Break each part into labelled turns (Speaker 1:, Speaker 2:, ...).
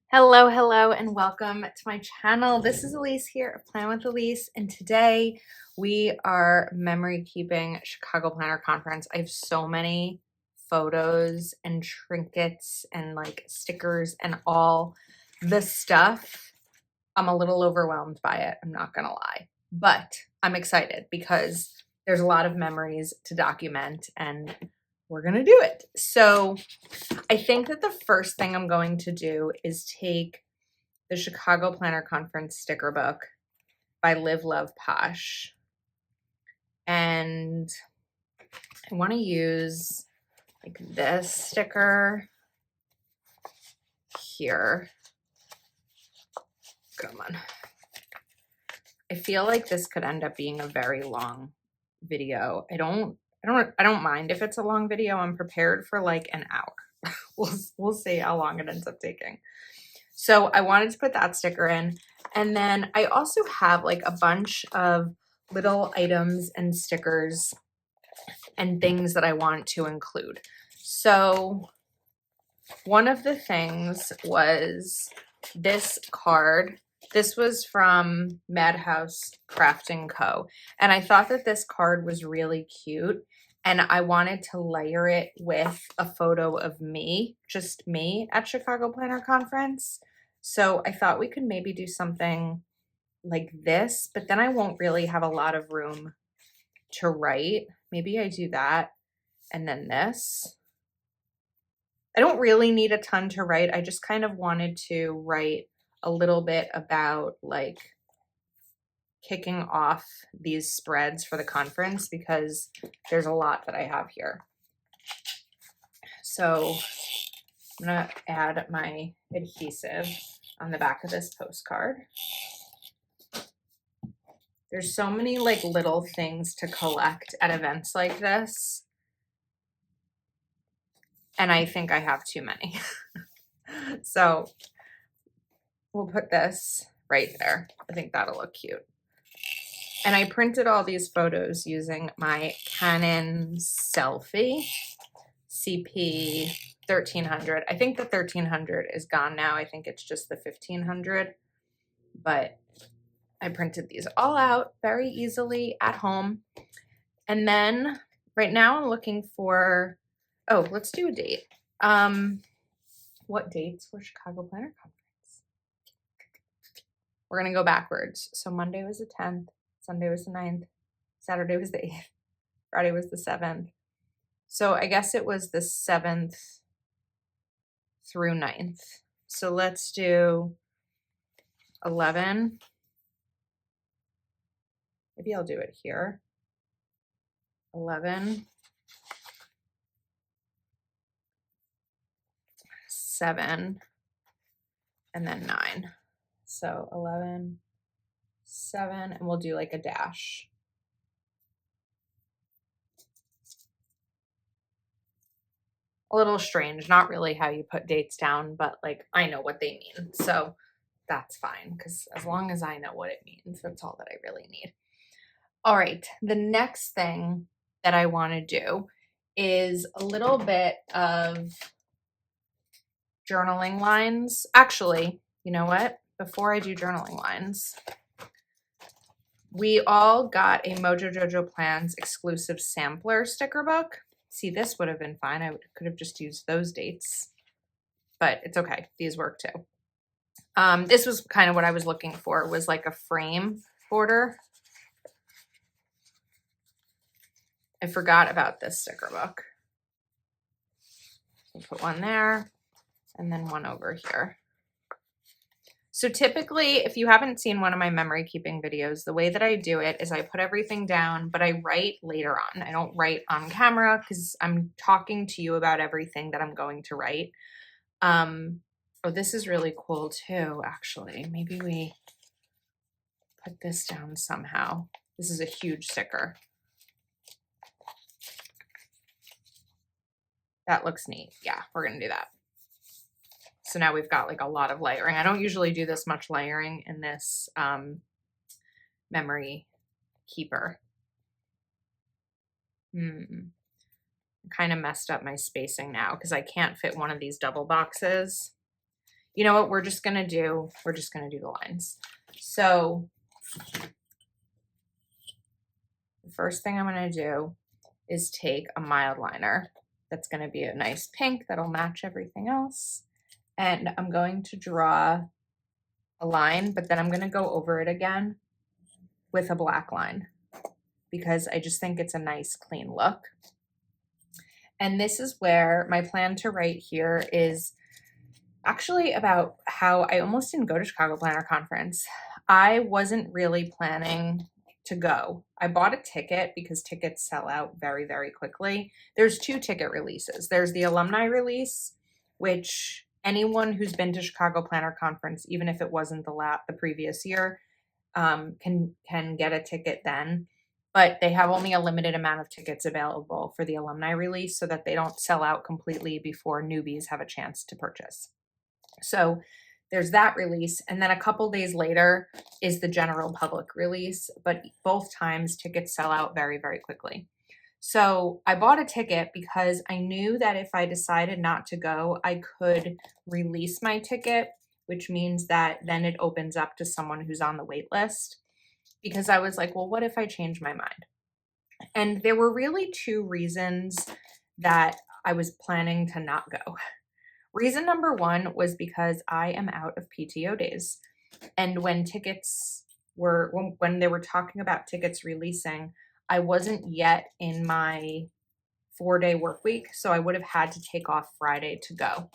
Speaker 1: Hello, hello, and welcome to my channel. This is Elise here of Plan with Elise, and today we are memory keeping Chicago Planner Conference. I have so many photos and trinkets and like stickers and all the stuff. I'm a little overwhelmed by it, I'm not gonna lie, but I'm excited because there's a lot of memories to document and we're gonna do it. So I think that the first thing I'm going to do is take the Chicago Planner Conference sticker book by Live Love Posh. And I want to use like this sticker here. Come on. I feel like this could end up being a very long video. I don't mind if it's a long video. I'm prepared for like an hour. We'll see how long it ends up taking. So I wanted to put that sticker in. And then I also have like a bunch of little items and stickers and things that I want to include. So one of the things was this card. This was from Madhouse Crafting Co. And I thought that this card was really cute. And I wanted to layer it with a photo of me, just me at Chicago Planner Conference. So I thought we could maybe do something like this, but then I won't really have a lot of room to write. Maybe I do that and then this. I don't really need a ton to write. I just kind of wanted to write a little bit about like kicking off these spreads for the conference because there's a lot that I have here. So I'm gonna add my adhesive on the back of this postcard. There's so many like little things to collect at events like this. And I think I have too many. So we'll put this right there. I think that'll look cute. And I printed all these photos using my Canon Selfie CP 1300. I think the 1300 is gone now. I think it's just the 1500. But I printed these all out very easily at home. And then right now I'm looking for, oh, let's do a date. What dates for Chicago Planner Conference? We're going to go backwards. So Monday was the 10th. Sunday was the 9th, Saturday was the 8th, Friday was the 7th. So I guess it was the 7th through 9th. So let's do 11. Maybe I'll do it here. 11, 7, and then 9. So 11, 7, and we'll do like a dash. A little strange, not really how you put dates down, but like I know what they mean. So that's fine because as long as I know what it means, that's all that I really need. All right, the next thing that I want to do is a little bit of journaling lines. Actually, you know what? Before I do journaling lines, we all got a Mojo Jojo Plans exclusive sampler sticker book. See, this would have been fine. I could have just used those dates, but it's okay. These work too. This was kind of what I was looking for, was like a frame border. I forgot about this sticker book. We'll put one there and then one over here. So typically, if you haven't seen one of my memory keeping videos, the way that I do it is I put everything down, but I write later on. I don't write on camera because I'm talking to you about everything that I'm going to write. Oh, this is really cool too, actually. Maybe we put this down somehow. This is a huge sticker. That looks neat. Yeah, we're gonna do that. So now we've got like a lot of layering. I don't usually do this much layering in this memory keeper. I kind of messed up my spacing now because I can't fit one of these double boxes. you know what we're just going to do? We're just going to do the lines. So the first thing I'm going to do is take a mild liner. That's going to be a nice pink that'll match everything else. And I'm going to draw a line, but then I'm going to go over it again with a black line because I just think it's a nice clean look. And this is where my plan to write here is actually about how I almost didn't go to Chicago Planner Conference. I wasn't really planning to go. I bought a ticket because tickets sell out very, very quickly. There's 2 ticket releases. There's the alumni release, which anyone who's been to Chicago Planner Conference, even if it wasn't the previous year, can get a ticket then. But they have only a limited amount of tickets available for the alumni release so that they don't sell out completely before newbies have a chance to purchase. So there's that release. And then a couple days later is the general public release, but both times tickets sell out very, very quickly. So I bought a ticket because I knew that if I decided not to go, I could release my ticket, which means that then it opens up to someone who's on the wait list. Because I was like, well, what if I change my mind? And there were really 2 reasons that I was planning to not go. Reason number 1 was because I am out of PTO days. And when they were talking about tickets releasing, I wasn't yet in my 4-day work week. So I would have had to take off Friday to go.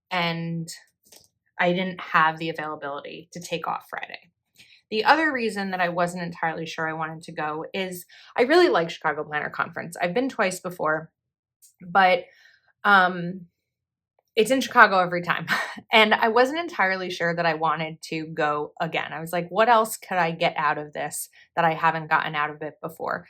Speaker 1: And I didn't have the availability to take off Friday. The other reason that I wasn't entirely sure I wanted to go is I really like Chicago Planner Conference. I've been twice before, but it's in Chicago every time. And I wasn't entirely sure that I wanted to go again. I was like, what else could I get out of this that I haven't gotten out of it before?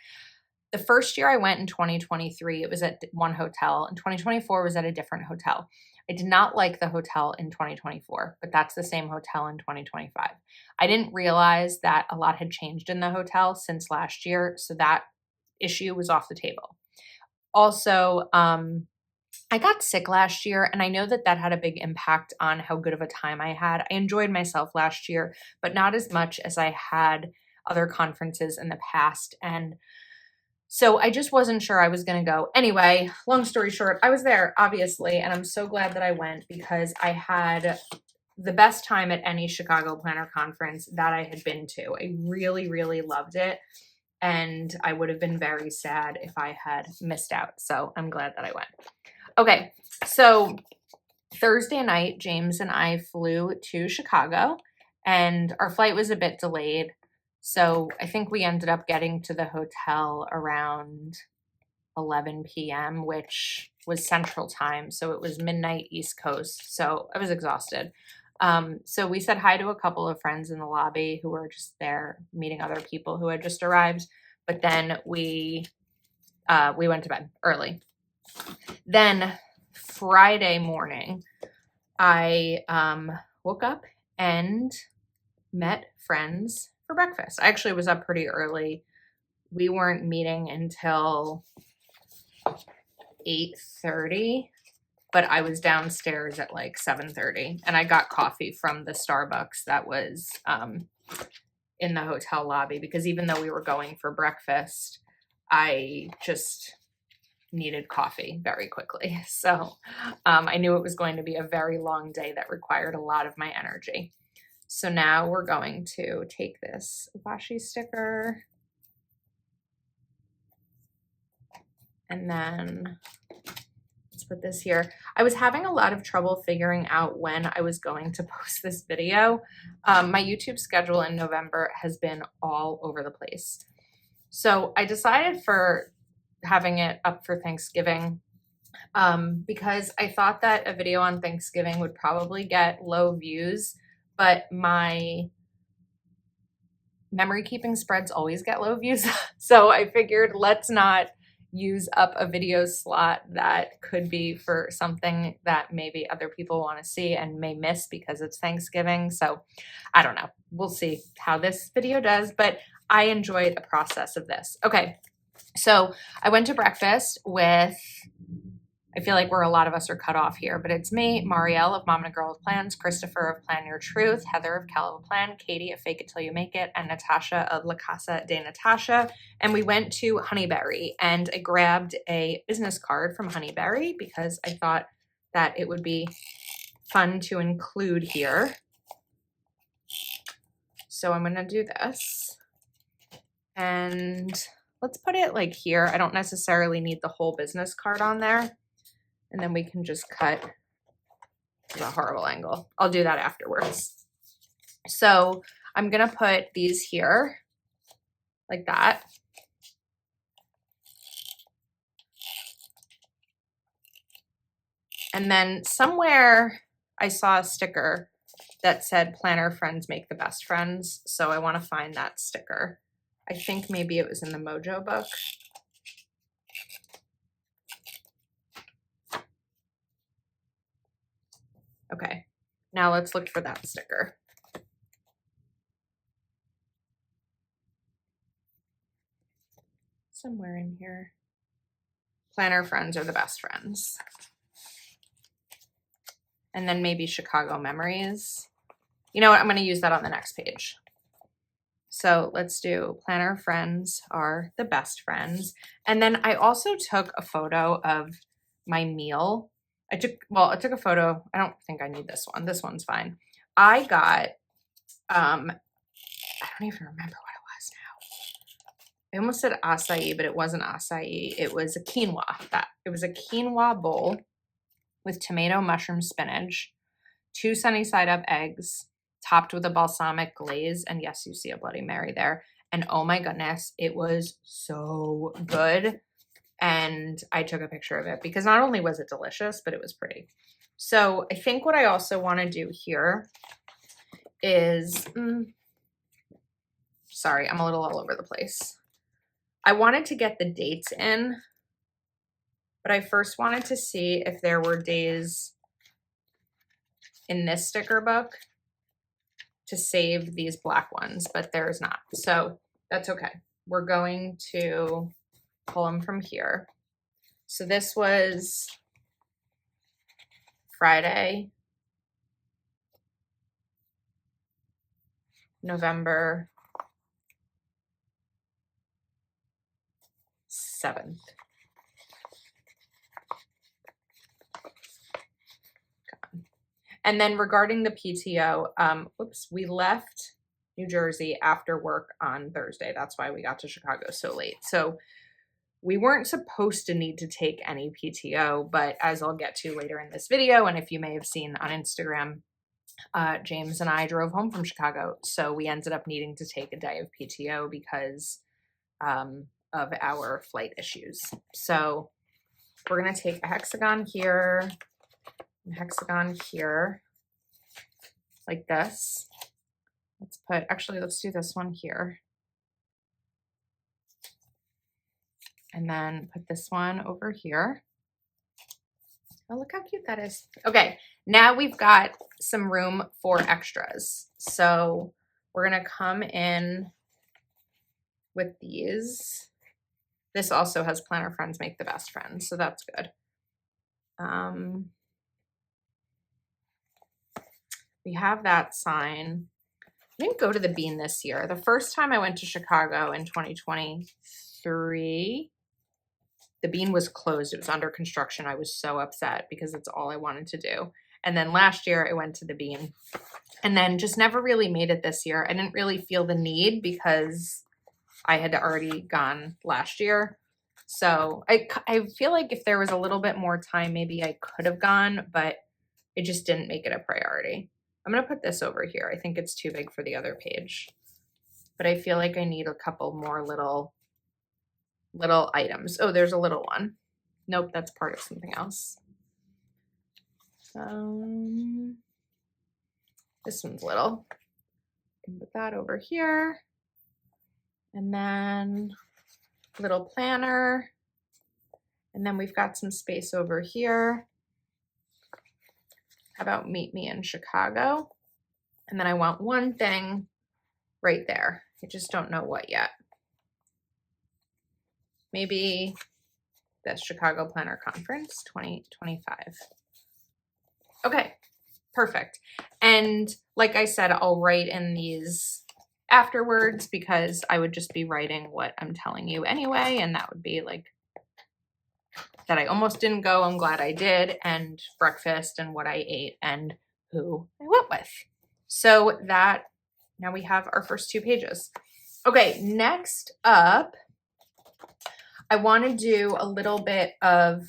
Speaker 1: The first year I went in 2023, it was at one hotel, and 2024 was at a different hotel. I did not like the hotel in 2024, but that's the same hotel in 2025. I didn't realize that a lot had changed in the hotel since last year, so that issue was off the table. Also, I got sick last year, and I know that that had a big impact on how good of a time I had. I enjoyed myself last year, but not as much as I had other conferences in the past, and so I just wasn't sure I was going to go. Anyway, long story short, I was there, obviously, and I'm so glad that I went because I had the best time at any Chicago Planner Conference that I had been to. I really, really loved it, and I would have been very sad if I had missed out. So I'm glad that I went. Okay, so Thursday night, James and I flew to Chicago, and our flight was a bit delayed. So I think we ended up getting to the hotel around 11 p.m., which was Central Time. So it was midnight East Coast. So I was exhausted. So we said hi to a couple of friends in the lobby who were just there meeting other people who had just arrived. But then we went to bed early. Then Friday morning, I woke up and met friends for breakfast. I actually was up pretty early. We weren't meeting until 8:30, but I was downstairs at like 7:30, and I got coffee from the Starbucks that was in the hotel lobby because even though we were going for breakfast, I just needed coffee very quickly. So I knew it was going to be a very long day that required a lot of my energy. So now we're going to take this washi sticker and then let's put this here. I was having a lot of trouble figuring out when I was going to post this video. My YouTube schedule in November has been all over the place. So I decided for having it up for Thanksgiving because I thought that a video on Thanksgiving would probably get low views, but my memory keeping spreads always get low views. So I figured let's not use up a video slot that could be for something that maybe other people want to see and may miss because it's Thanksgiving. So I don't know. We'll see how this video does, but I enjoyed the process of this. Okay. So I went to breakfast with I feel like a lot of us are cut off here, but it's me, Marielle of Mom and a Girl with Plans, Christopher of Plan Your Truth, Heather of Cal of a Plan, Katie of Fake It Till You Make It, and Natasha of La Casa de Natasha. And we went to Honeyberry, and I grabbed a business card from Honeyberry because I thought that it would be fun to include here. So I'm going to do this. And let's put it like here. I don't necessarily need the whole business card on there. And then we can just cut to a horrible angle. I'll do that afterwards. So I'm going to put these here like that. And then somewhere I saw a sticker that said planner friends make the best friends. So I want to find that sticker. I think maybe it was in the Mojo book. Okay, now let's look for that sticker. Somewhere in here. Planner friends are the best friends. And then maybe Chicago memories. You know what? I'm going to use that on the next page. So let's do planner friends are the best friends. And then I also took a photo of my meal. I took a photo. I don't think I need this one. This one's fine. I got, I don't even remember what it was now. I almost said acai, but it wasn't acai. It was a quinoa. It was a quinoa bowl with tomato, mushroom, spinach, 2 sunny side up eggs, topped with a balsamic glaze. And yes, you see a Bloody Mary there. And oh my goodness, it was so good. And I took a picture of it because not only was it delicious, but it was pretty. So I think what I also want to do here is, sorry, I'm a little all over the place. I wanted to get the dates in, but I first wanted to see if there were days in this sticker book to save these black ones, but there's not. So that's okay. We're going to pull them from here. So this was Friday, November 7th. And then regarding the PTO, we left New Jersey after work on Thursday. That's why we got to Chicago so late. So we weren't supposed to need to take any PTO, but as I'll get to later in this video, and if you may have seen on Instagram, James and I drove home from Chicago. So we ended up needing to take a day of PTO because of our flight issues. So we're going to take a hexagon here, a hexagon here, like this. Let's do this one here. And then put this one over here. Oh, look how cute that is. Okay, now we've got some room for extras. So we're gonna come in with these. This also has planner friends make the best friends, so that's good. We have that sign. I didn't go to the Bean this year. The first time I went to Chicago in 2023, the Bean was closed. It was under construction. I was so upset because it's all I wanted to do. And then last year I went to the Bean and then just never really made it this year. I didn't really feel the need because I had already gone last year. So I feel like if there was a little bit more time, maybe I could have gone, but it just didn't make it a priority. I'm going to put this over here. I think it's too big for the other page, but I feel like I need a couple more little items. Oh, there's a little one. Nope, that's part of something else. This one's little. Put that over here. And then little planner. And then we've got some space over here. How about meet me in Chicago? And then I want one thing right there. I just don't know what yet. Maybe this Chicago Planner Conference 2025. Okay, perfect. And like I said, I'll write in these afterwards because I would just be writing what I'm telling you anyway, and that would be like that I almost didn't go, I'm glad I did, and breakfast and what I ate and who I went with. So that, now we have our first 2 pages. Okay, next up, I want to do a little bit of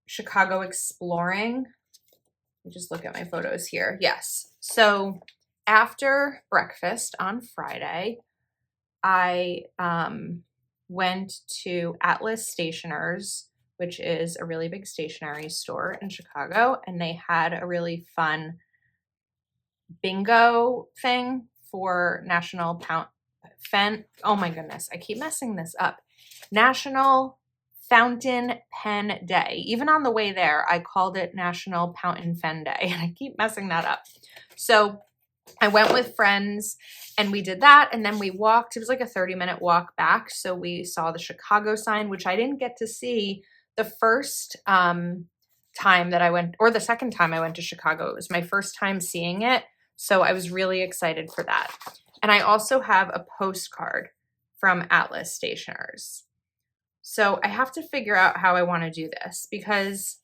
Speaker 1: Chicago exploring. Let me just look at my photos here. Yes. So after breakfast on Friday, I went to Atlas Stationers, which is a really big stationery store in Chicago, and they had a really fun bingo thing for National oh my goodness, I keep messing this up. National Fountain Pen Day. Even on the way there, I called it National Fountain Pen Day, and I keep messing that up. So I went with friends and we did that, and then we walked. It was like a 30-minute walk back. So we saw the Chicago sign, which I didn't get to see the first time that I went, or the second time I went to Chicago. It was my first time seeing it. So I was really excited for that. And I also have a postcard from Atlas Stationers. So I have to figure out how I want to do this because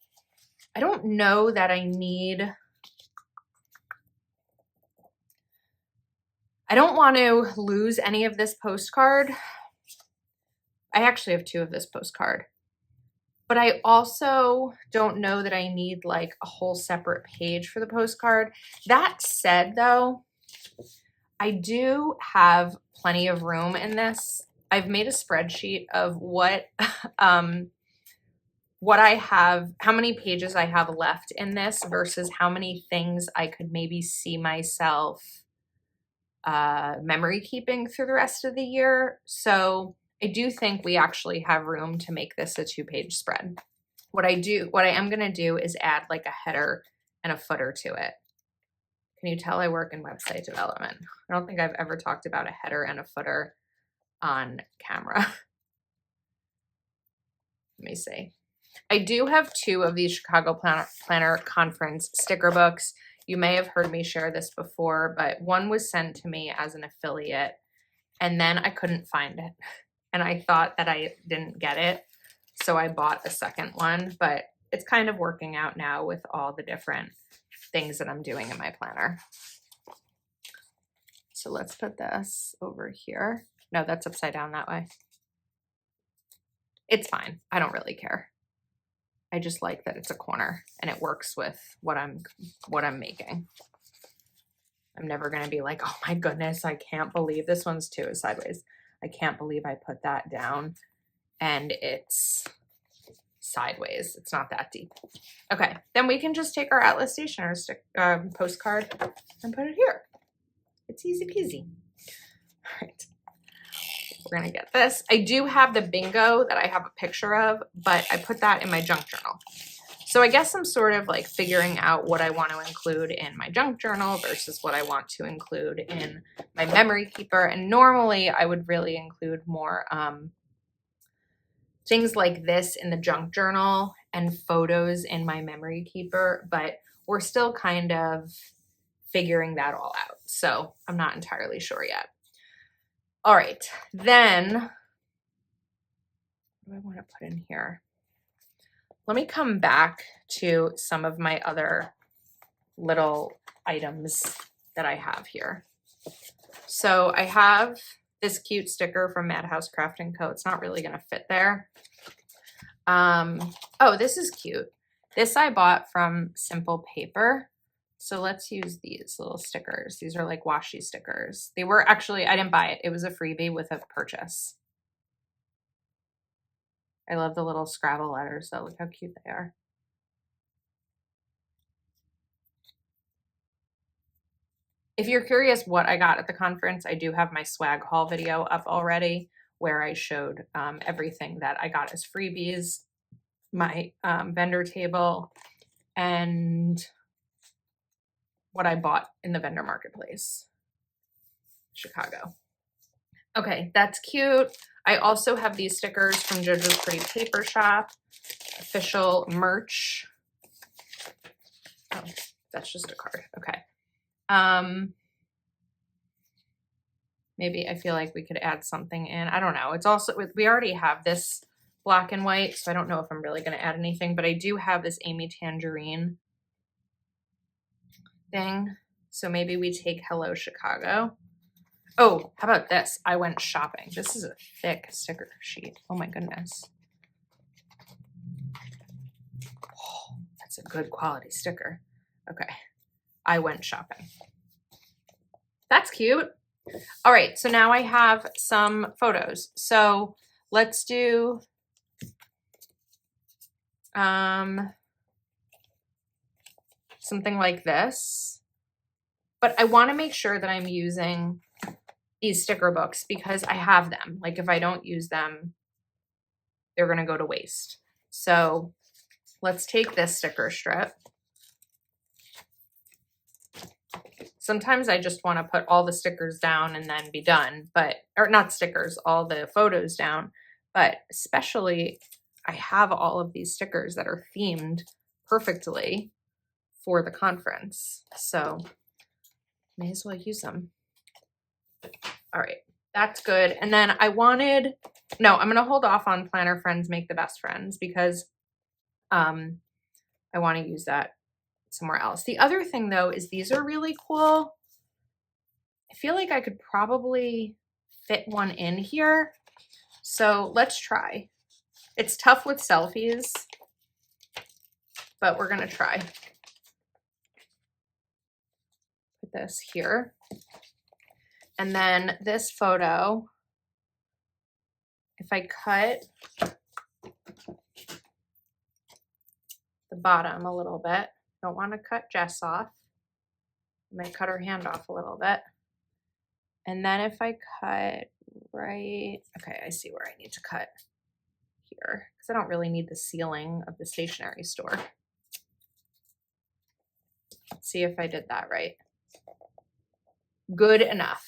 Speaker 1: I don't know that I don't want to lose any of this postcard. I actually have 2 of this postcard. But I also don't know that I need like a whole separate page for the postcard. That said, though, I do have plenty of room in this. I've made a spreadsheet of what I have, how many pages I have left in this versus how many things I could maybe see myself memory keeping through the rest of the year. So I do think we actually have room to make this a 2-page spread. What I am going to do is add like a header and a footer to it. Can you tell I work in website development? I don't think I've ever talked about a header and a footer on camera. Let me see. I do have 2 of these Chicago Planner Conference sticker books. You may have heard me share this before, but one was sent to me as an affiliate, and then I couldn't find it. And I thought that I didn't get it, so I bought a second one, but it's kind of working out now with all the different things that I'm doing in my planner. So let's put this over here. No, that's upside down that way. It's fine. I don't really care. I just like that it's a corner and it works with what I'm making. I'm never going to be like, oh my goodness, I can't believe this one's too sideways. I can't believe I put that down and it's sideways. It's not that deep. Okay, then we can just take our Atlas Stationers postcard and put it here. It's easy peasy. All right. We're going to get this. I do have the bingo that I have a picture of, but I put that in my junk journal. So I guess I'm sort of like figuring out what I want to include in my junk journal versus what I want to include in my memory keeper. And normally I would really include more things like this in the junk journal and photos in my memory keeper, but we're still kind of figuring that all out. So I'm not entirely sure yet. All right, then what do I want to put in here? Let me come back to some of my other little items that I have here. So I have this cute sticker from Madhouse Craft & Co. It's not really going to fit there. Oh, this is cute. This I bought from Simple Paper. So let's use these little stickers. These are like washi stickers. They were actually, I didn't buy it. It was a freebie with a purchase. I love the little Scrabble letters though. Look how cute they are. If you're curious what I got at the conference, I do have my swag haul video up already where I showed everything that I got as freebies, my vendor table, and what I bought in the vendor marketplace, Chicago. Okay, that's cute. I also have these stickers from JoJo's Pretty Paper Shop, official merch. Oh, that's just a card. Okay. Maybe I feel like we could add something in. I don't know. It's also, we already have this black and white, so I don't know if I'm really going to add anything, but I do have this Amy Tangerine thing. So maybe we take Hello Chicago. Oh, how about this? I went shopping. This is a thick sticker sheet. Oh my goodness. Oh, that's a good quality sticker. Okay. I went shopping. That's cute. All right, so now I have some photos. So let's do something like this. But I want to make sure that I'm using these sticker books because I have them. Like if I don't use them, they're going to go to waste. So let's take this sticker strip. Sometimes I just want to put all the stickers down and then be done, but, or not stickers, all the photos down, but especially I have all of these stickers that are themed perfectly for the conference. So may as well use them. All right, that's good. And then I wanted, no, I'm going to hold off on Planner Friends Make the Best Friends because I want to use that somewhere else. The other thing though is these are really cool. I feel like I could probably fit one in here. So let's try. It's tough with selfies, but we're going to try. Put this here. And then this photo, if I cut the bottom a little bit, don't want to cut Jess off. I might cut her hand off a little bit. And then if I cut right, okay, I see where I need to cut here because I don't really need the ceiling of the stationery store. Let's see if I did that right. Good enough.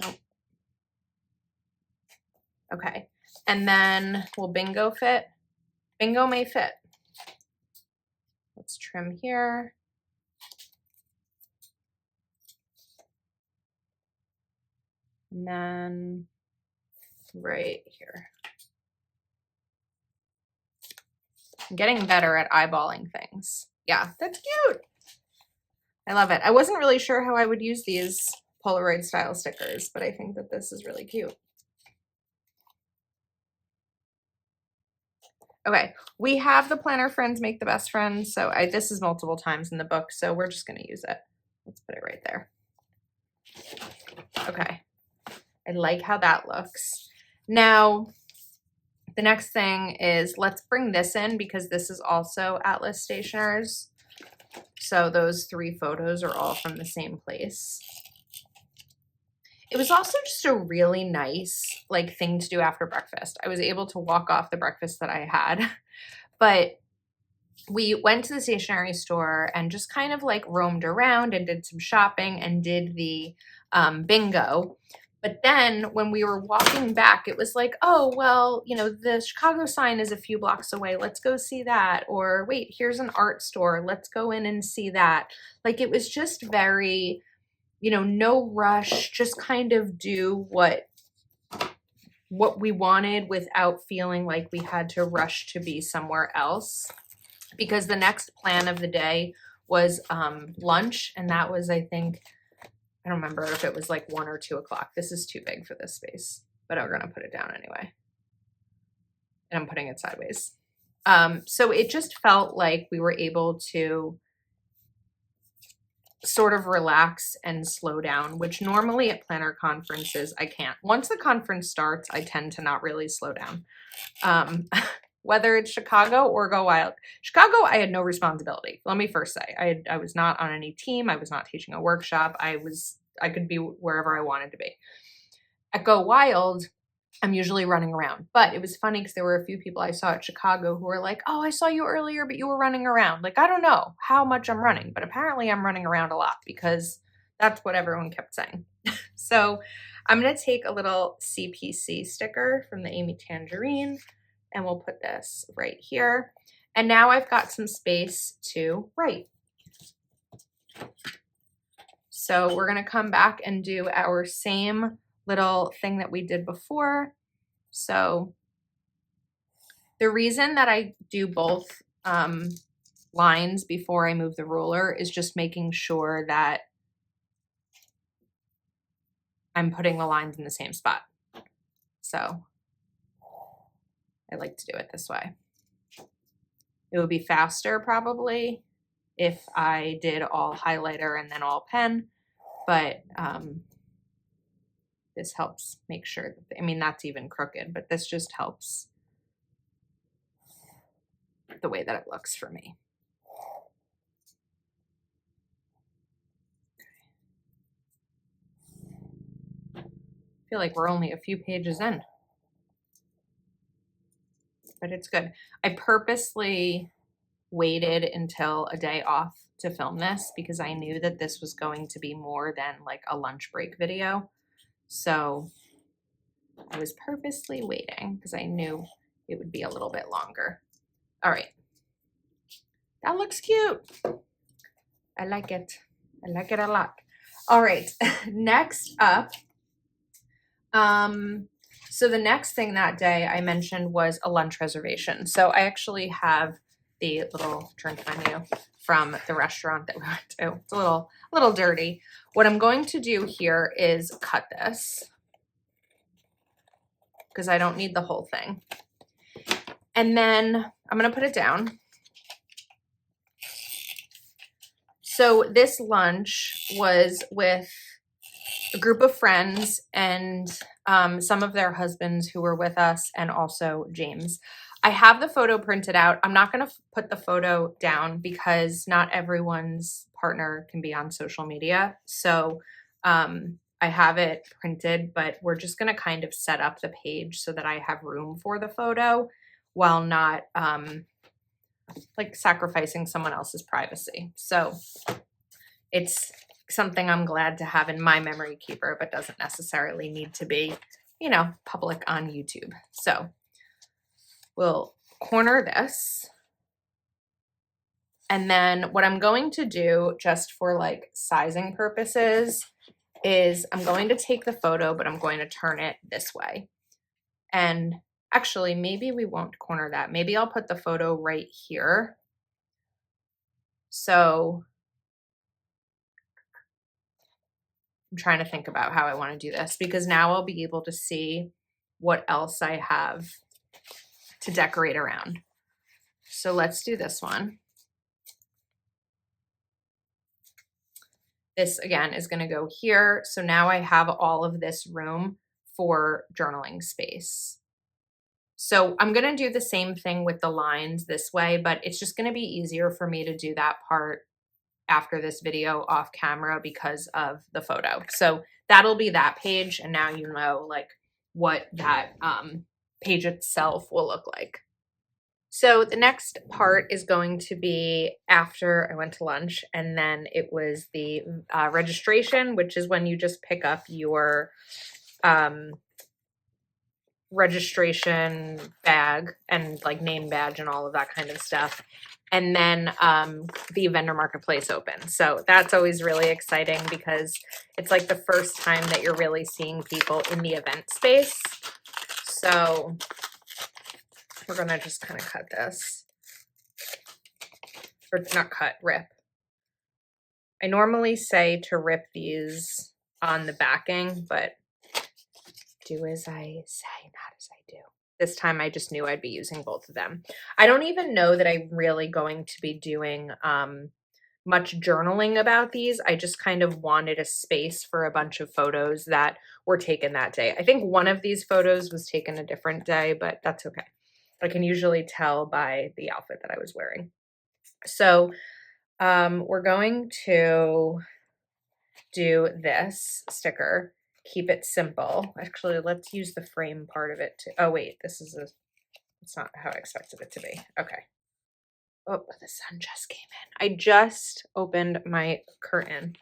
Speaker 1: Nope. Okay. And then will bingo fit? Bingo may fit. Let's trim here. And then right here. I'm getting better at eyeballing things. Yeah, that's cute. I love it. I wasn't really sure how I would use these Polaroid style stickers, but I think that this is really cute. Okay, we have the Planner Friends Make the Best Friends. So this is multiple times in the book, so we're just gonna use it. Let's put it right there. Okay, I like how that looks. Now, the next thing is let's bring this in because this is also Atlas Stationers. So those 3 photos are all from the same place. It was also just a really nice like thing to do after breakfast. I was able to walk off the breakfast that I had, but we went to the stationery store and just kind of like roamed around and did some shopping and did the bingo. But then when we were walking back, it was like, oh, well, you know, the Chicago sign is a few blocks away. Let's go see that. Or wait, here's an art store. Let's go in and see that. Like it was just very, you know, no rush, just kind of do what we wanted without feeling like we had to rush to be somewhere else. Because the next plan of the day was lunch. And that was, I think, I don't remember if it was like 1 or 2 o'clock. This is too big for this space, but I'm going to put it down anyway. And I'm putting it sideways. So it just felt like we were able to sort of relax and slow down, which normally at planner conferences, I can't. Once the conference starts, I tend to not really slow down. Whether it's Chicago or Go Wild. Chicago, I had no responsibility. Let me first say, I was not on any team. I was not teaching a workshop. I could be wherever I wanted to be. At Go Wild, I'm usually running around. But it was funny because there were a few people I saw at Chicago who were like, oh, I saw you earlier, but you were running around. Like, I don't know how much I'm running, but apparently I'm running around a lot because that's what everyone kept saying. So I'm going to take a little CPC sticker from the Amy Tangerine and we'll put this right here. And now I've got some space to write. So we're going to come back and do our same little thing that we did before. So the reason that I do both lines before I move the ruler is just making sure that I'm putting the lines in the same spot. So I like to do it this way. It would be faster probably if I did all highlighter and then all pen, but this helps make sure that, I mean, that's even crooked, but this just helps the way that it looks for me. I feel like we're only a few pages in, but it's good. I purposely waited until a day off to film this because I knew that this was going to be more than like a lunch break video. So I was purposely waiting because I knew it would be a little bit longer. All right. That looks cute. I like it. I like it a lot. All right. Next up, so the next thing that day I mentioned was a lunch reservation. So I actually have the little drink menu from the restaurant that we went to. It's a little dirty. What I'm going to do here is cut this because I don't need the whole thing. And then I'm going to put it down. So this lunch was with a group of friends and some of their husbands who were with us, and also James. I have the photo printed out. I'm not going to put the photo down because not everyone's partner can be on social media. So I have it printed, but we're just going to kind of set up the page so that I have room for the photo while not like sacrificing someone else's privacy. So it's something I'm glad to have in my memory keeper, but doesn't necessarily need to be, you know, public on YouTube. So we'll corner this. And then what I'm going to do just for like sizing purposes is I'm going to take the photo, but I'm going to turn it this way. And actually, maybe we won't corner that. Maybe I'll put the photo right here. So I'm trying to think about how I want to do this because now I'll be able to see what else I have to decorate around. So let's do this one. This again is going to go here. So now I have all of this room for journaling space. So I'm going to do the same thing with the lines this way, but it's just going to be easier for me to do that part after this video off camera because of the photo. So that'll be that page. And now you know like what that page itself will look like. So the next part is going to be after I went to lunch, and then it was the registration, which is when you just pick up your registration bag and like name badge and all of that kind of stuff. And then the vendor marketplace opens. So that's always really exciting because it's like the first time that you're really seeing people in the event space. So we're gonna just kind of cut this, or not cut, rip. I normally say to rip these on the backing, but do as I say, not as I do. This time I just knew I'd be using both of them. I don't even know that I'm really going to be doing much journaling about these. I just kind of wanted a space for a bunch of photos that were taken that day. I think one of these photos was taken a different day, but that's okay. I can usually tell by the outfit that I was wearing. So we're going to do this sticker. keep it simple. Actually, let's use the frame part of it too. Oh wait, it's not how I expected it to be. Okay. Oh, the sun just came in. I just opened my curtain.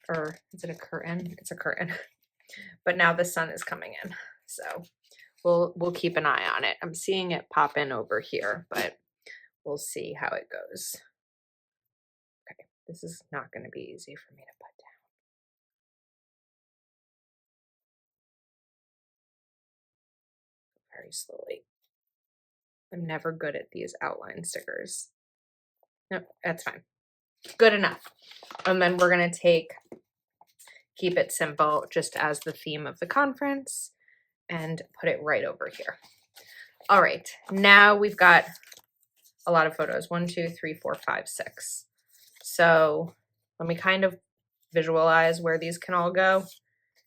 Speaker 1: Or is it a curtain? It's a curtain. But now the sun is coming in. So we'll keep an eye on it. I'm seeing it pop in over here, but we'll see how it goes. Okay, this is not going to be easy for me to put down. Very slowly. I'm never good at these outline stickers. Nope, that's fine. Good enough. And then we're going to keep it simple just as the theme of the conference and put it right over here. All right, now we've got a lot of photos. 1, 2, 3, 4, 5, 6. So let me kind of visualize where these can all go.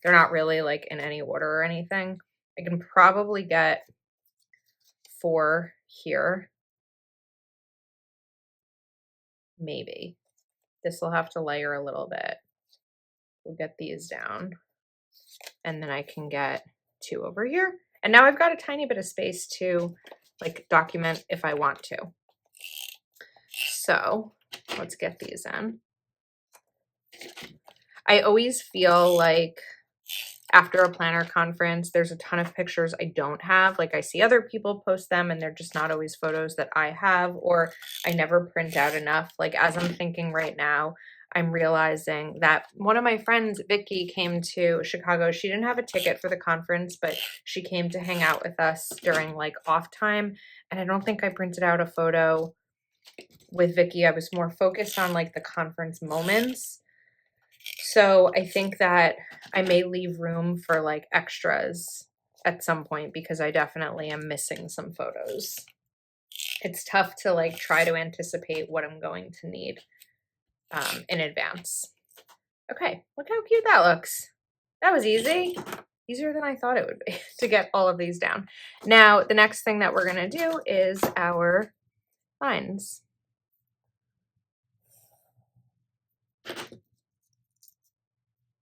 Speaker 1: They're not really like in any order or anything. I can probably get 4 here. Maybe. This will have to layer a little bit. We'll get these down. And then I can get 2 over here. And now I've got a tiny bit of space to like document if I want to. So let's get these in. I always feel like after a planner conference, there's a ton of pictures I don't have. Like I see other people post them and they're just not always photos that I have, or I never print out enough. Like as I'm thinking right now, I'm realizing that one of my friends, Vicky, came to Chicago. She didn't have a ticket for the conference, but she came to hang out with us during like off time. And I don't think I printed out a photo with Vicky. I was more focused on like the conference moments. So I think that I may leave room for like extras at some point because I definitely am missing some photos. It's tough to like try to anticipate what I'm going to need in advance. Okay, look how cute that looks. That was easy. Easier than I thought it would be to get all of these down. Now, the next thing that we're going to do is our lines.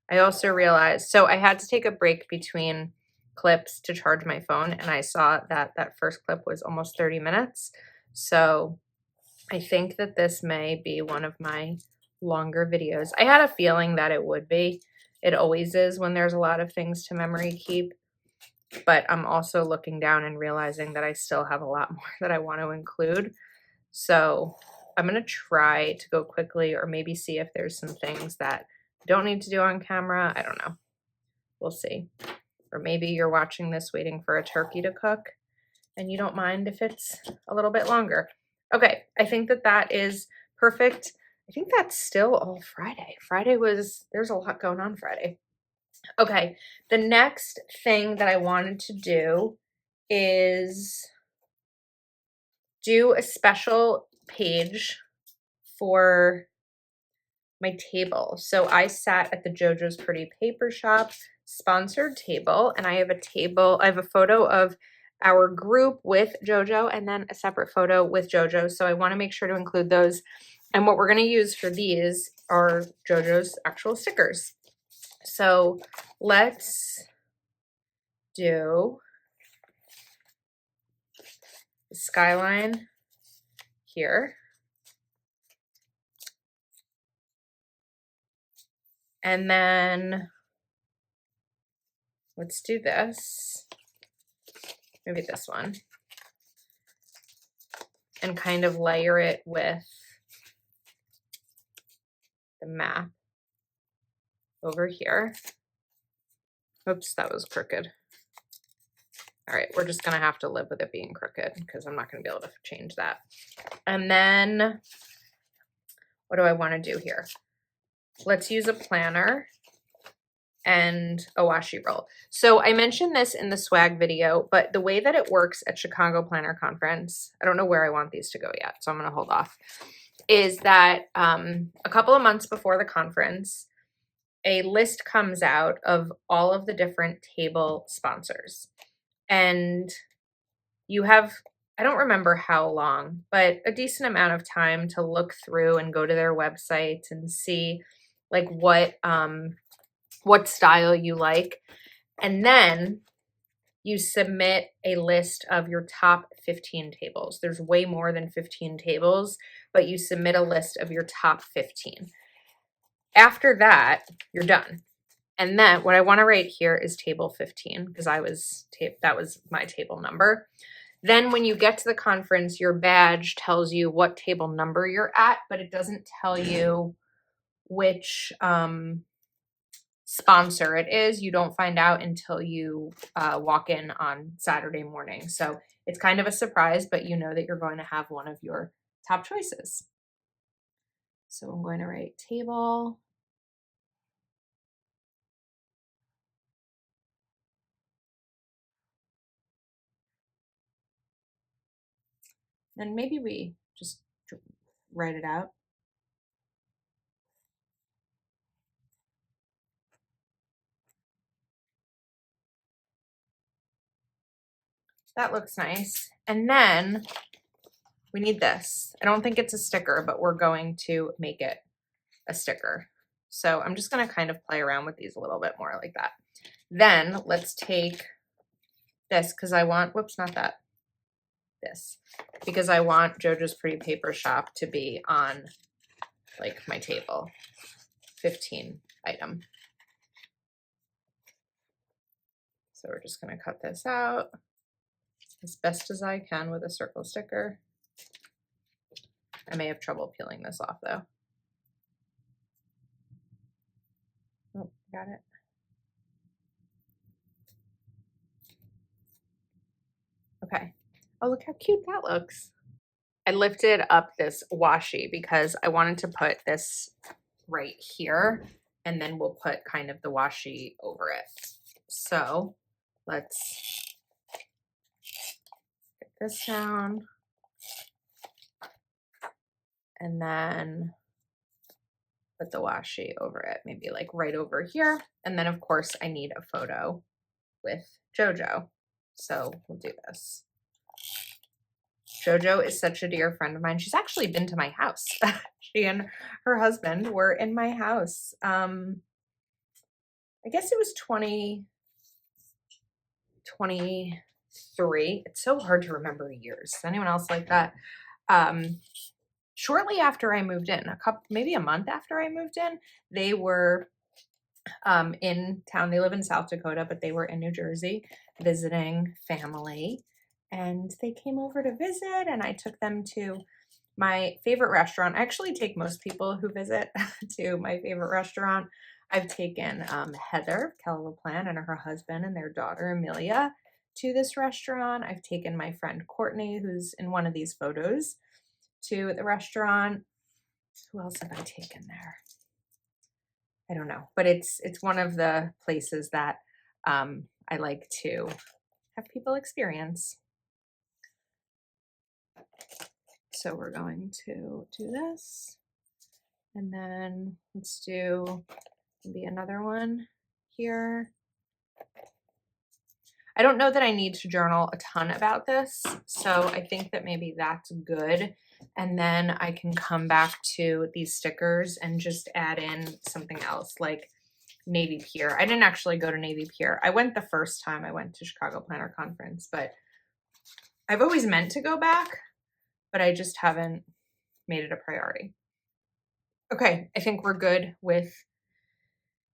Speaker 1: I also realized, so I had to take a break between clips to charge my phone, and I saw that that first clip was almost 30 minutes. So I think that this may be one of my longer videos. I had a feeling that it would be. It always is when there's a lot of things to memory keep. But I'm also looking down and realizing that I still have a lot more that I want to include. So I'm going to try to go quickly, or maybe see if there's some things that I don't need to do on camera. I don't know. We'll see. Or maybe you're watching this waiting for a turkey to cook and you don't mind if it's a little bit longer. Okay, I think that that is perfect. I think that's still all Friday. There's a lot going on Friday. Okay, the next thing that I wanted to do is do a special page for my table. So I sat at the JoJo's Pretty Paper Shop sponsored table, and I have a photo of our group with JoJo and then a separate photo with JoJo. So I want to make sure to include those. And what we're going to use for these are JoJo's actual stickers. So let's do the skyline here. And then let's do this. Maybe this one. And kind of layer it with the map over here. Oops, that was crooked. All right, we're just gonna have to live with it being crooked because I'm not gonna be able to change that. And then what do I want to do here? Let's use a planner and a washi roll. So I mentioned this in the swag video, but the way that it works at Chicago Planner Conference, I don't know where I want these to go yet, so I'm gonna hold off, is that a couple of months before the conference, a list comes out of all of the different table sponsors. And you have, I don't remember how long, but a decent amount of time to look through and go to their websites and see like what what style you like. And then you submit a list of your top 15 tables. There's way more than 15 tables, but you submit a list of your top 15. After that, you're done. And then what I want to write here is table 15 because that was my table number. Then when you get to the conference, your badge tells you what table number you're at, but it doesn't tell you which sponsor it is. You don't find out until you walk in on Saturday morning. So it's kind of a surprise, but you know that you're going to have one of your top choices. So I'm going to write table. And maybe we just write it out. That looks nice. And then we need this. I don't think it's a sticker, but we're going to make it a sticker. So I'm just going to kind of play around with these a little bit more like that. Then let's take this because I want, whoops, not that, this, because I want JoJo's Pretty Paper Shop to be on like my table, 15 item. So we're just going to cut this out as best as I can with a circle sticker. I may have trouble peeling this off though. Oh, got it. Okay. Oh, look how cute that looks. I lifted up this washi because I wanted to put this right here and then we'll put kind of the washi over it. So let's get this down and then put the washi over it, maybe like right over here. And then of course I need a photo with JoJo. So we'll do this. JoJo is such a dear friend of mine. She's actually been to my house. She and her husband were in my house. I guess it was 2023. It's so hard to remember years. Is anyone else like that? Shortly after I moved in, maybe a month after I moved in, they were in town. They live in South Dakota, but they were in New Jersey visiting family. And they came over to visit and I took them to my favorite restaurant. I actually take most people who visit to my favorite restaurant. I've taken Heather Keller-LaPlante and her husband and their daughter Amelia to this restaurant. I've taken my friend Courtney, who's in one of these photos, to the restaurant. Who else have I taken there? I don't know, but it's one of the places that I like to have people experience. So we're going to do this, and then let's do maybe another one here. I don't know that I need to journal a ton about this, so I think that maybe that's good. And then I can come back to these stickers and just add in something else like Navy Pier. I didn't actually go to Navy Pier. I went the first time I went to Chicago Planner Conference, but I've always meant to go back, but I just haven't made it a priority. Okay, I think we're good with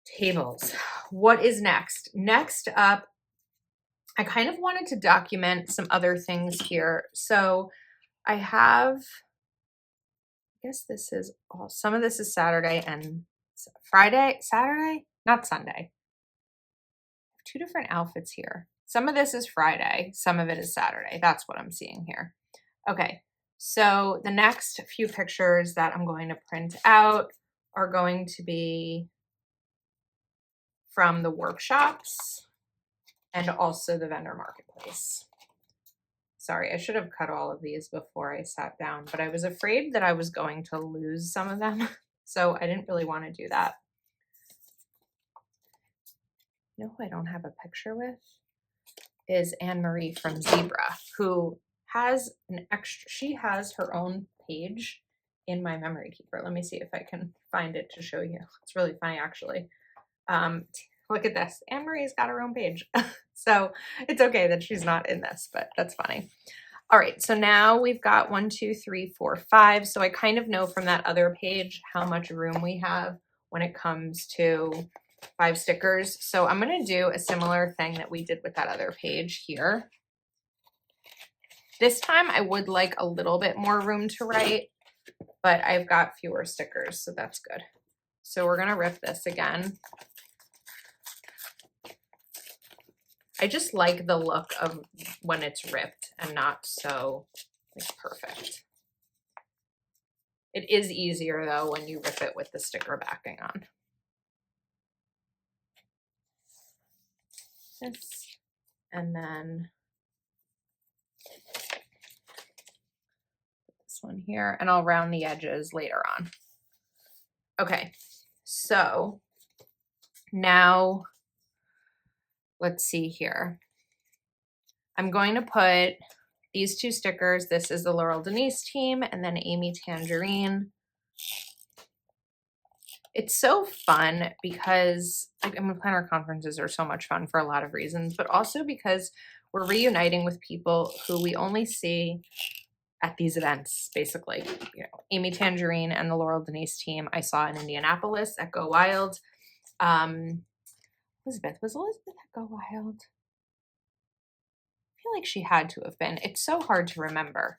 Speaker 1: tables. What is next? Next up, I kind of wanted to document some other things here. So I have, I guess this is all, some of this is Saturday and Friday, Saturday, not Sunday. Two different outfits here. Some of this is Friday, some of it is Saturday. That's what I'm seeing here. Okay, so the next few pictures that I'm going to print out are going to be from the workshops and also the vendor marketplace. Sorry, I should have cut all of these before I sat down, but I was afraid that I was going to lose some of them, so I didn't really want to do that. You know who I don't have a picture with is Anne-Marie from Zebra, who has an extra, she has her own page in my memory keeper. Let me see if I can find it to show you. It's really funny, actually. Look at this. Anne Marie's got her own page. So it's okay that she's not in this, but that's funny. All right, so now we've got 1, 2, 3, 4, 5. So I kind of know from that other page how much room we have when it comes to 5 stickers. So I'm going to do a similar thing that we did with that other page here. This time I would like a little bit more room to write, but I've got fewer stickers, so that's good. So we're going to rip this again. I just like the look of when it's ripped and not so like perfect. It is easier though when you rip it with the sticker backing on. This, and then this one here, and I'll round the edges later on. Okay, so now let's see here. I'm going to put these 2 stickers. This is the Laurel Denise team and then Amy Tangerine. It's so fun because like planner conferences are so much fun for a lot of reasons, but also because we're reuniting with people who we only see at these events, basically. You know, Amy Tangerine and the Laurel Denise team I saw in Indianapolis at Go Wild. Elizabeth at Go Wild? I feel like she had to have been. It's so hard to remember.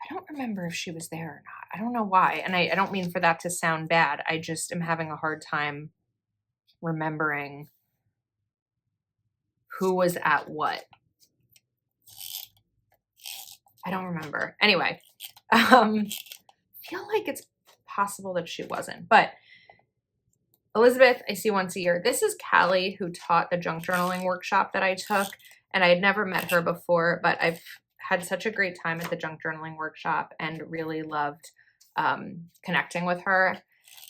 Speaker 1: I don't remember if she was there or not. I don't know why. And I don't mean for that to sound bad. I just am having a hard time remembering who was at what. I don't remember. Anyway, feel like it's possible that she wasn't. But Elizabeth, I see once a year. This is Callie, who taught the junk journaling workshop that I took. And I had never met her before, but I've had such a great time at the junk journaling workshop and really loved connecting with her.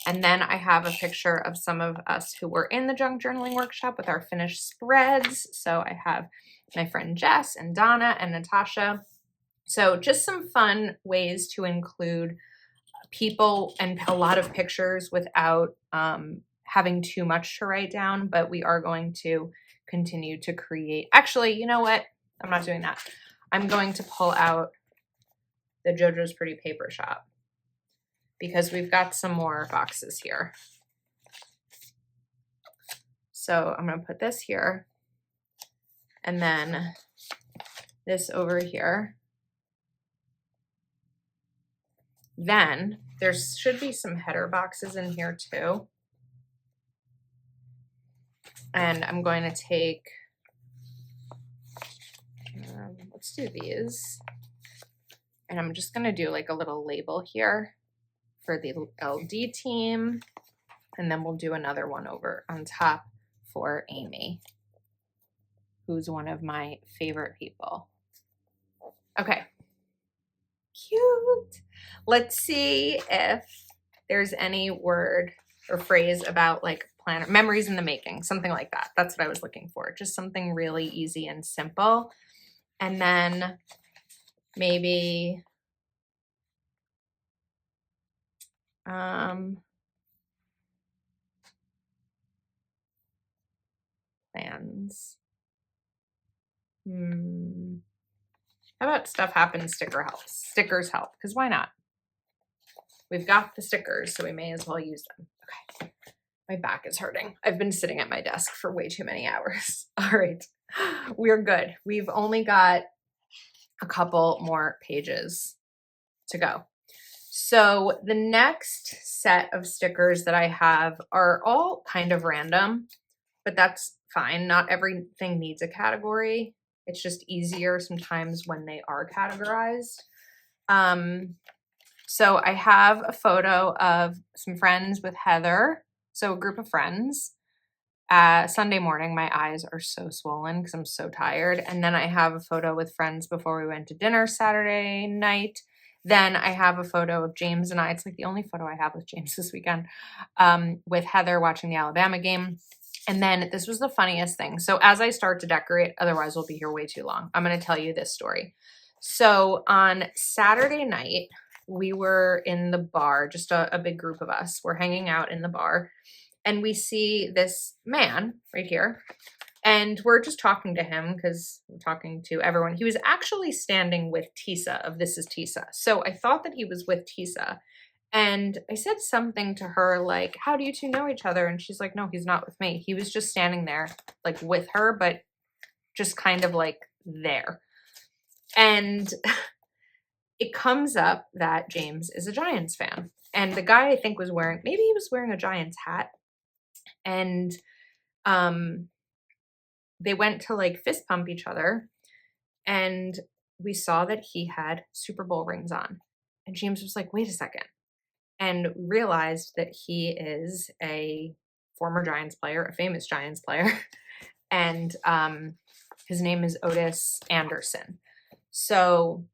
Speaker 1: And then I have a picture of some of us who were in the junk journaling workshop with our finished spreads. So I have my friend Jess and Donna and Natasha. So just some fun ways to include people and a lot of pictures without having too much to write down, but we are going to continue to create. Actually, you know what? I'm not doing that. I'm going to pull out the JoJo's Pretty Paper Shop because we've got some more boxes here. So I'm going to put this here and then this over here. Then there should be some header boxes in here too. And I'm going to take, let's do these. And I'm just going to do like a little label here for the LD team. And then we'll do another one over on top for Amy, who's one of my favorite people. Okay. Cute. Let's see if there's any word or phrase about like planner memories in the making, something like that. That's what I was looking for. Just something really easy and simple. And then maybe plans. How about stuff happens, stickers help, because why not? We've got the stickers, so we may as well use them. Okay, my back is hurting. I've been sitting at my desk for way too many hours. All right, we're good. We've only got a couple more pages to go. So the next set of stickers that I have are all kind of random, but that's fine. Not everything needs a category. It's just easier sometimes when they are categorized. So I have a photo of some friends with Heather. So a group of friends. Sunday morning, my eyes are so swollen because I'm so tired. And then I have a photo with friends before we went to dinner Saturday night. Then I have a photo of James and I. It's like the only photo I have with James this weekend, with Heather watching the Alabama game. And then this was the funniest thing. So as I start to decorate, otherwise we'll be here way too long, I'm going to tell you this story. So on Saturday night, we were in the bar, just a big group of us. We're hanging out in the bar. and we see this man right here. And we're just talking to him because we're talking to everyone. He was actually standing with Tisa of This Is Tisa. So I thought that he was with Tisa. And I said something to her like, how do you two know each other? And she's like, no, he's not with me. He was just standing there like with her, but just kind of like there. And it comes up that James is a Giants fan. And the guy I think was wearing, maybe he was wearing a Giants hat. And they went to like fist pump each other, and we saw that he had Super Bowl rings on. And James was like, wait a second. And realized that he is a former Giants player, a famous Giants player. And his name is Otis Anderson. So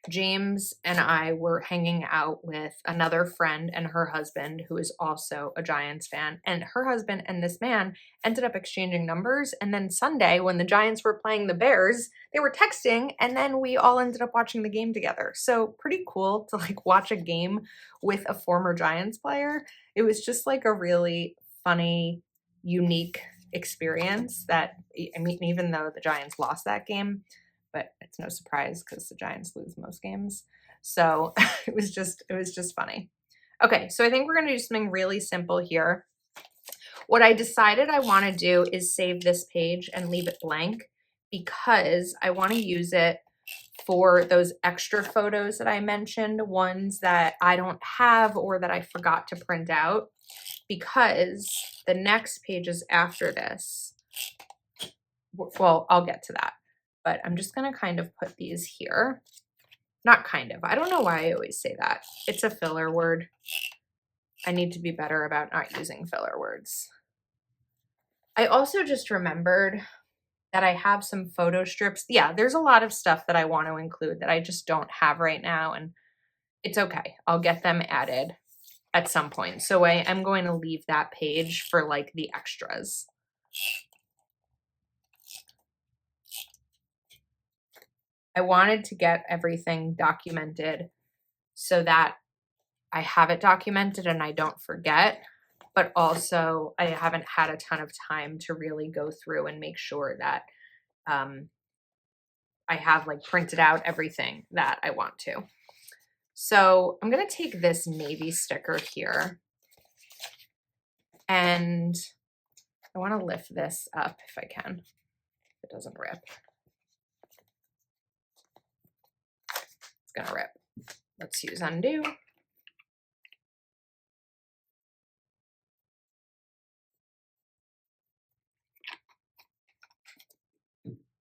Speaker 1: James and I were hanging out with another friend and her husband, who is also a Giants fan. And her husband and this man ended up exchanging numbers. And then Sunday, when the Giants were playing the Bears, they were texting, and then we all ended up watching the game together. So pretty cool to like watch a game with a former Giants player. It was just like a really funny, unique experience that, I mean, even though the Giants lost that game, but it's no surprise because the Giants lose most games. So it was just funny. Okay, so I think we're gonna do something really simple here. What I decided I wanna do is save this page and leave it blank because I wanna use it for those extra photos that I mentioned, ones that I don't have or that I forgot to print out, because the next pages after this, well, I'll get to that. But I'm just going to kind of put these here. Not kind of. I don't know why I always say that. It's a filler word. I need to be better about not using filler words. I also just remembered that I have some photo strips. Yeah, there's a lot of stuff that I want to include that I just don't have right now. And it's okay. I'll get them added at some point. So I am going to leave that page for like the extras. I wanted to get everything documented so that I have it documented and I don't forget, but also I haven't had a ton of time to really go through and make sure that I have like printed out everything that I want to. So I'm going to take this navy sticker here, and I want to lift this up if I can, if it doesn't rip. It's going to rip. Let's use undo.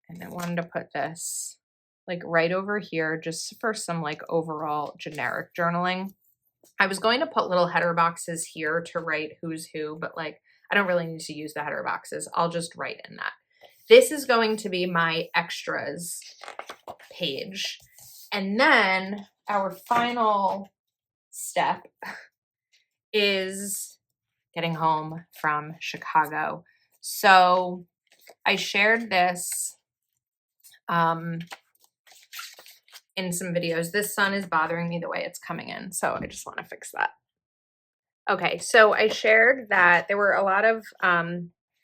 Speaker 1: And I wanted to put this like right over here just for some like overall generic journaling. I was going to put little header boxes here to write who's who, but like I don't really need to use the header boxes. I'll just write in that. This is going to be my extras page. And then our final step is getting home from Chicago. So I shared this in some videos. This sun is bothering me the way it's coming in, so I just want to fix that. Okay, so I shared that there were a lot of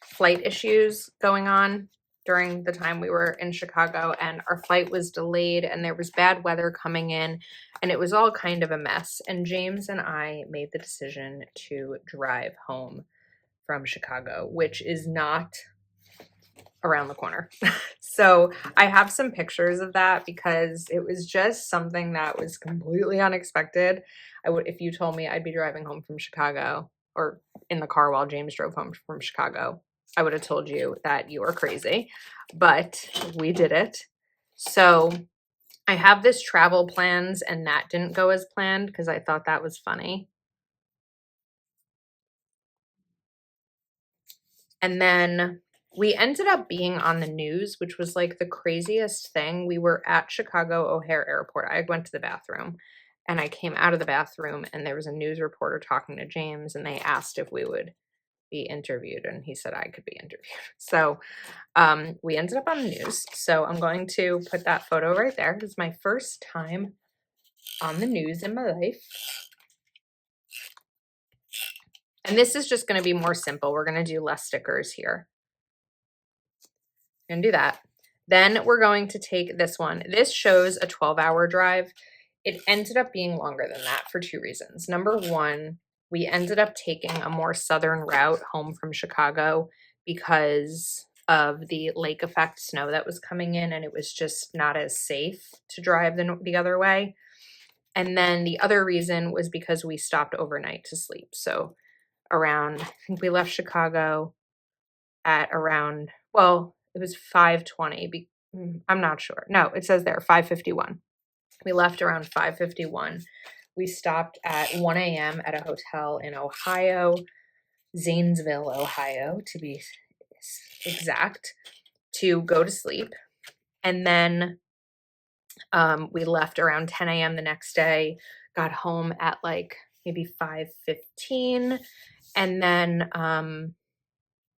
Speaker 1: flight issues going on during the time we were in Chicago, and our flight was delayed, and there was bad weather coming in, and it was all kind of a mess. And James and I made the decision to drive home from Chicago, which is not around the corner. So I have some pictures of that because it was just something that was completely unexpected. If you told me I'd be driving home from Chicago or in the car while James drove home from Chicago, I would have told you that you are crazy, but we did it. So I have this travel plans, and that didn't go as planned because I thought that was funny. And then we ended up being on the news, which was like the craziest thing. We were at Chicago O'Hare Airport. I went to the bathroom, and I came out of the bathroom, and there was a news reporter talking to James, and they asked if we would be interviewed, and he said I could be interviewed. So we ended up on the news. So I'm going to put that photo right there. It was my first time on the news in my life. And this is just going to be more simple. We're going to do less stickers here. And do that. Then we're going to take this one. This shows a 12-hour drive. It ended up being longer than that for two reasons. Number one, we ended up taking a more southern route home from Chicago because of the lake effect snow that was coming in, and it was just not as safe to drive the other way. And then the other reason was because we stopped overnight to sleep. So around, I think we left Chicago at around, well, it was 5:20. I'm not sure. No, it says there 5:51. We left around 5:51. We stopped at 1 a.m. at a hotel in Ohio, Zanesville, Ohio, to be exact, to go to sleep. And then we left around 10 a.m. the next day, got home at like maybe 5:15, and then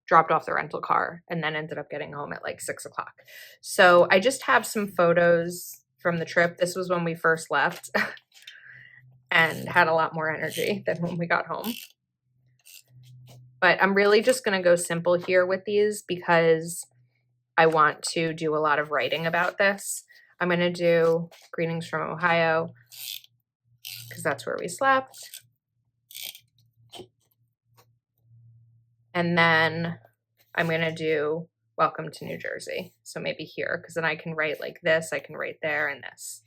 Speaker 1: dropped off the rental car, and then ended up getting home at like 6 o'clock. So I just have some photos from the trip. This was when we first left and had a lot more energy than when we got home. But I'm really just going to go simple here with these because I want to do a lot of writing about this. I'm going to do greetings from Ohio because that's where we slept. And then I'm going to do welcome to New Jersey. So maybe here, because then I can write like this, I can write there and this.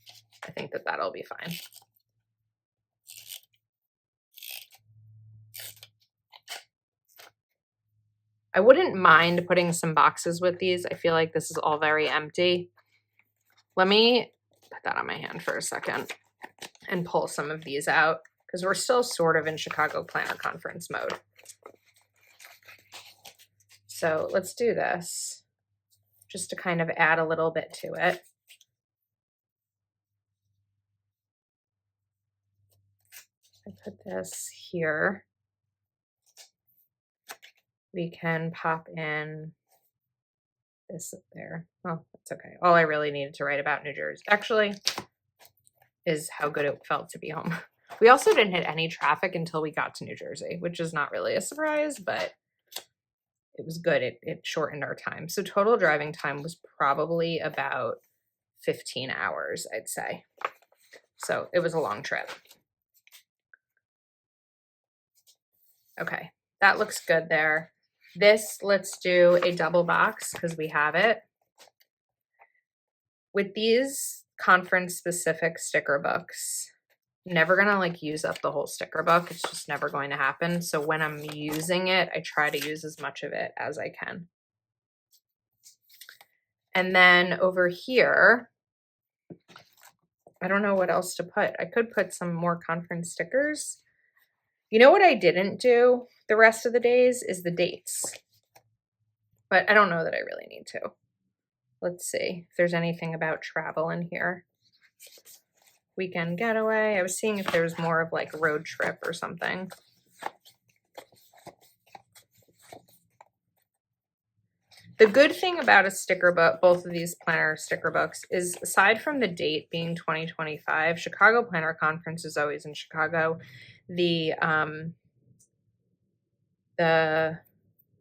Speaker 1: I think that that'll be fine. I wouldn't mind putting some boxes with these. I feel like this is all very empty. Let me put that on my hand for a second and pull some of these out because we're still sort of in Chicago Planner Conference mode. So let's do this just to kind of add a little bit to it. I put this here. We can pop in this up there. Oh, that's okay. All I really needed to write about New Jersey actually is how good it felt to be home. We also didn't hit any traffic until we got to New Jersey, which is not really a surprise, but it was good. It shortened our time. So total driving time was probably about 15 hours, I'd say. So it was a long trip. Okay, that looks good there. This, let's do a double box because we have it. With these conference specific sticker books, I'm never gonna like use up the whole sticker book. It's just never going to happen. So when I'm using it, I try to use as much of it as I can. And then over here, I don't know what else to put. I could put some more conference stickers. You know what I didn't do the rest of the days is the dates. But I don't know that I really need to. Let's see if there's anything about travel in here. Weekend getaway. I was seeing if there was more of like road trip or something. The good thing about a sticker book, both of these planner sticker books, is aside from the date being 2025, Chicago Planner Conference is always in Chicago. The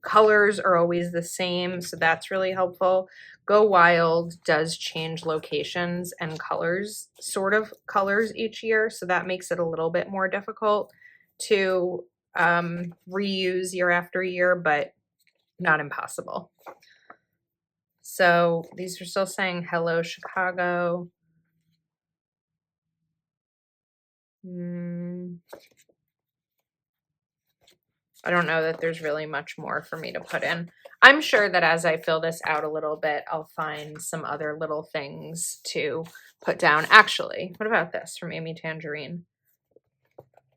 Speaker 1: colors are always the same, so that's really helpful. Go Wild does change locations and colors, sort of colors each year, so that makes it a little bit more difficult to reuse year after year, but not impossible. So these are still saying hello Chicago. I don't know that there's really much more for me to put in. I'm sure that as I fill this out a little bit, I'll find some other little things to put down. Actually, what about this from Amy Tangerine?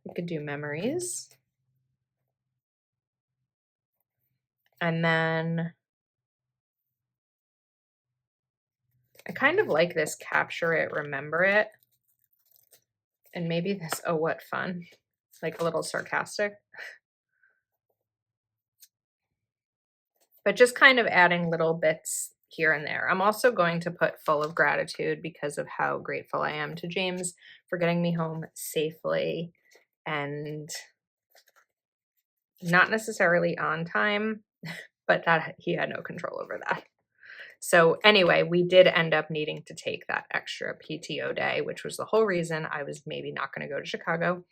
Speaker 1: We could do memories. And then I kind of like this capture it, remember it. And maybe this, oh, what fun. Like a little sarcastic. But just kind of adding little bits here and there. I'm also going to put full of gratitude because of how grateful I am to James for getting me home safely and not necessarily on time, but that he had no control over that. So anyway, we did end up needing to take that extra PTO day, which was the whole reason I was maybe not going to go to Chicago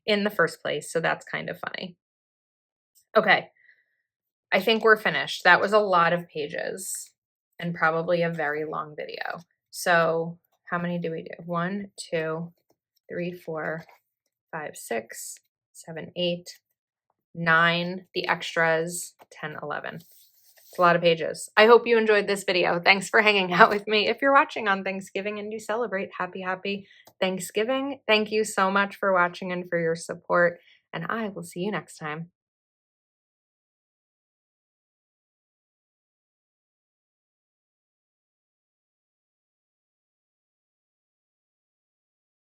Speaker 1: in the first place. So that's kind of funny. Okay, I think we're finished. That was a lot of pages and probably a very long video. So how many do we do? 1, 2, 3, 4, 5, 6, 7, 8, 9, the extras, 10, 11. It's a lot of pages. I hope you enjoyed this video. Thanks for hanging out with me. If you're watching on Thanksgiving and you celebrate, happy Thanksgiving. Thank you so much for watching and for your support, and I will see you next time.